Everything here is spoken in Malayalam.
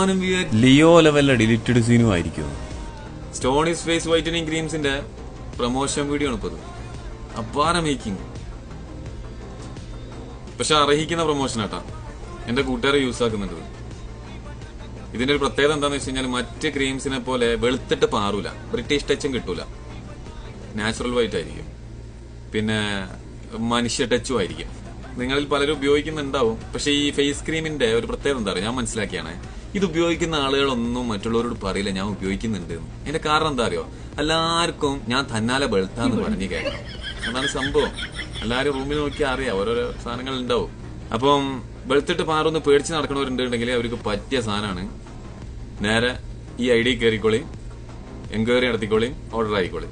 ഞാനും ലിയോ ലെവലിലെ ഡിലീറ്റഡ് സീനും ആയിരിക്കും. സ്റ്റോണീസ് ഫേസ് വൈറ്റനിങ് ക്രീംസിന്റെ പ്രൊമോഷൻ വീഡിയോ ആണ് ഇപ്പത്. അപ്പാര മേക്കിംഗ്, പക്ഷെ അർഹിക്കുന്ന പ്രൊമോഷൻ ആട്ടാ. എന്റെ കൂട്ടുകാരെ യൂസ് ആക്കുന്നുണ്ട്. ഇതിന്റെ ഒരു പ്രത്യേകത എന്താന്ന് വെച്ച് കഴിഞ്ഞാൽ മറ്റ് ക്രീംസിനെ പോലെ വെളുത്തിട്ട് പാറൂല, ബ്രിട്ടീഷ് ടച്ചും കിട്ടൂല, നാച്ചുറൽ വൈറ്റ് ആയിരിക്കും, പിന്നെ മനുഷ്യ ടച്ചും ആയിരിക്കും. നിങ്ങളിൽ പലരും ഉപയോഗിക്കുന്നുണ്ടാവും. പക്ഷെ ഈ ഫേസ് ക്രീമിന്റെ ഒരു പ്രത്യേകത എന്താ പറയുക, ഞാൻ മനസ്സിലാക്കിയാണ്, ഇത് ഉപയോഗിക്കുന്ന ആളുകളൊന്നും മറ്റുള്ളവരോട് പറയില്ല ഞാൻ ഉപയോഗിക്കുന്നുണ്ട്. അതിന്റെ കാരണം എന്താ അറിയോ, എല്ലാവർക്കും ഞാൻ തന്നാലെ വെളുത്താന്ന് പറഞ്ഞു കേൾക്കണം. അതാണ് സംഭവം. എല്ലാവരും റൂമിൽ നോക്കിയാൽ അറിയാം, ഓരോരോ സാധനങ്ങൾ ഉണ്ടാവും. അപ്പം വെളുത്തിട്ട് പാറൊന്ന് പേടിച്ച് നടക്കണവരുണ്ടെങ്കിൽ അവർക്ക് പറ്റിയ സാധനമാണ്. നേരെ ഈ ഐഡി കയറിക്കോളി, എൻക്വയറി നടത്തിക്കോളി, ഓർഡർ ആയിക്കോളി.